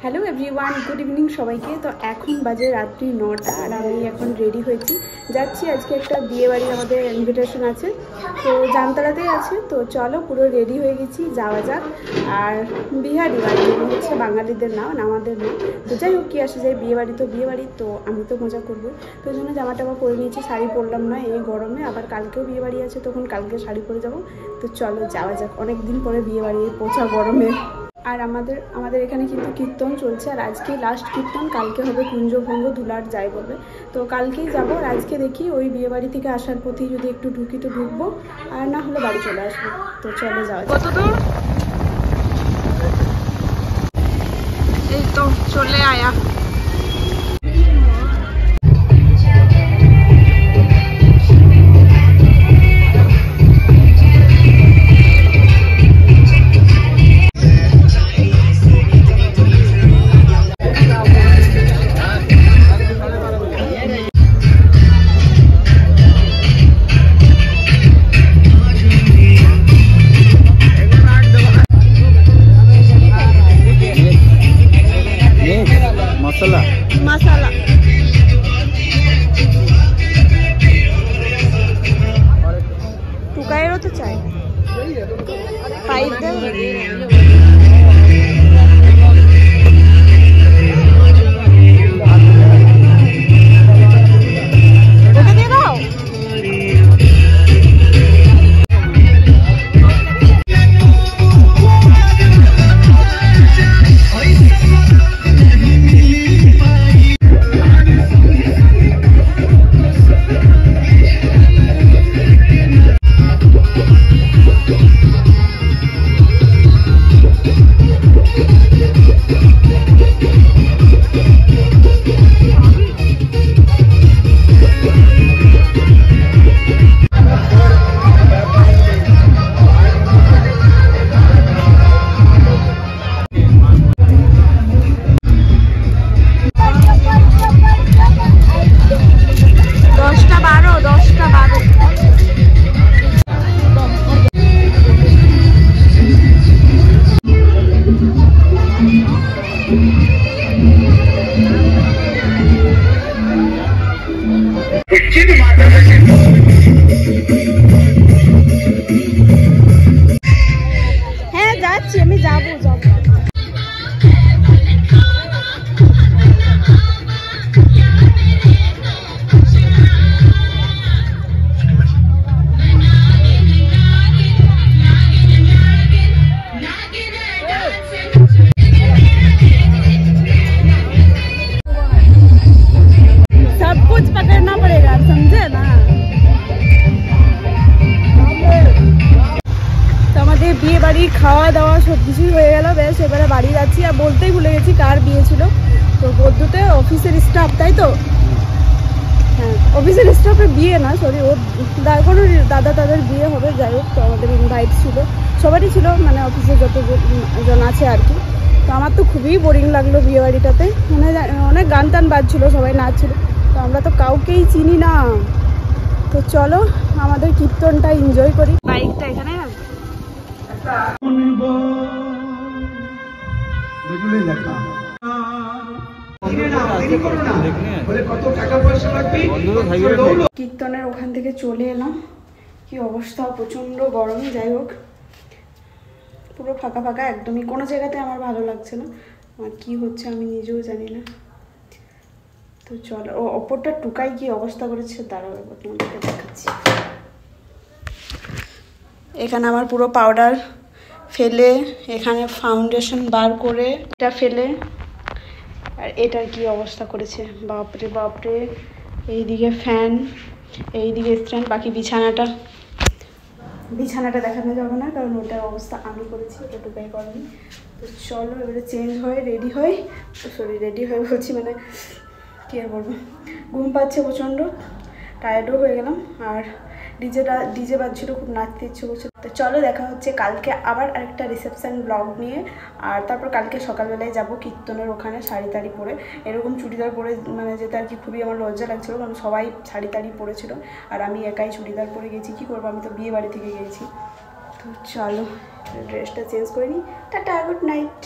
Hello everyone, good evening সবাইকে। তো এখন বাজে রাত্রি 9টা আর আমি এখন রেডি হয়েছি, যাচ্ছি আজকে একটা বিয়ে বাড়ি, আমাদের ইনভিটেশন আছে, তো জামতলাতেই আছে। তো চলো, পুরো রেডি হয়ে গেছি, যাওয়া যাক। আর বিহারি বাড়ি হচ্ছে বাঙালিদের না, আমাদের না। তো যাই হোক, কি আসে যায়, বিয়ে বাড়ি তো বিয়ে বাড়ি, তো আমি তো মজা করবো। তো ওই জন্য জামা টামা পরে নিয়েছি, শাড়ি পরলাম না এই গরমে, আবার কালকেও বিয়ে বাড়ি আছে, তখন কালকে শাড়ি পরে যাবো। তো চলো যাওয়া যাক, অনেক দিন পরে বিয়ে বাড়ি, এই পোচা গরমে। আর আমাদের এখানে কিন্তু কীর্তন চলছে, আর আজকে লাস্ট কীর্তন, কালকে হবে কুঞ্জভঙ্গ, ধুলার যাই বলবে। তো কালকেই যাবো, আর আজকে দেখি ওই বিয়ে বাড়ি থেকে আসার পথে যদি একটু ঢুকি তো ঢুকবো, আর না হলে বাড়ি চলে আসবো। তো চলে যাওয়া কত দূর? এই তো চলে আয়া। मसाला टुकाएरो तो चाय पाइप दे ओके दे दाও। হ্যাঁ যাচ্ছি, আমি যাবো। सब कुछ पकड़ना पड़ेगा, समझे ना। বিয়ে বাড়ি খাওয়া দাওয়া সব কিছুই হয়ে গেল, বেশ এবারে বাড়ি যাচ্ছি। আর বলতেই ভুলে গেছি কার বিয়ে ছিল, তো বদ্ধতে অফিসের স্টাফ, তাই তো? হ্যাঁ, অফিসের স্টাফের বিয়ে না, সরি, ওর কোনো দাদা তাদের বিয়ে হবে। যাই হোক, তো আমাদের ইনভাইট ছিল, সবারই ছিল, মানে অফিসে যতজন আছে আর কি। তো আমার তো খুবই বোরিং লাগলো বিয়ে বাড়িটাতে, মানে অনেক গান টান বাজছিল, সবাই নাচছিল, তো আমরা তো কাউকেই চিনি না। তো চলো আমাদের কীর্তনটা এনজয় করি। বাইকটা এখানে রাখবো। কীর্তনের ওখান থেকে চলে এলাম, কি অবস্থা, প্রচন্ড গরম। যাই হোক, পুরো ফাঁকা ফাঁকা, একদমই কোনো জায়গাতে আমার ভালো লাগছে না, আর কি হচ্ছে আমি নিজেও জানি না। তো চলো, ওপরটা টুকাই কি অবস্থা করেছে, দাঁড়াও এবার তোমাদেরকে দেখাচ্ছি। এখানে আমার পুরো পাউডার ফেলে, এখানে ফাউন্ডেশন বার করে এটা ফেলে, আর এটার কি অবস্থা করেছে, বাপরে বাপরে। এইদিকে ফ্যান, এইদিকে স্ট্যান্ড, বাকি বিছানাটা দেখানো যাবে না, কারণ ওটার অবস্থা আমি করেছি, ওটা টুকাই করেনি। তো চলো এবারে চেঞ্জ হয়ে রেডি হয়ে বলছি, মানে কী আর বলবো, ঘুম পাচ্ছে প্রচণ্ড, টায়ার্ডও হয়ে গেলাম, আর ডিজে বাজছিল, খুব নাচতে ইচ্ছে করছে। তো চলো দেখা হচ্ছে কালকে আবার আরেকটা রিসেপশন ব্লগ নিয়ে। আর তারপর কালকে সকালবেলায় যাব কীর্তনের ওখানে শাড়ি টাড়ি পরে, এরকম চুড়িদার পরে মানে যেতে আর কি খুবই আমার লজ্জা লাগছিলো, কারণ সবাই শাড়ি টাড়ি পরেছিল আর আমি একাই চুড়িদার পরে গেছি। কী করবো, আমি তো বিয়ে বাড়ি থেকে গেছি। তো চলো ড্রেসটা চেঞ্জ করে নিই। Tata, good night.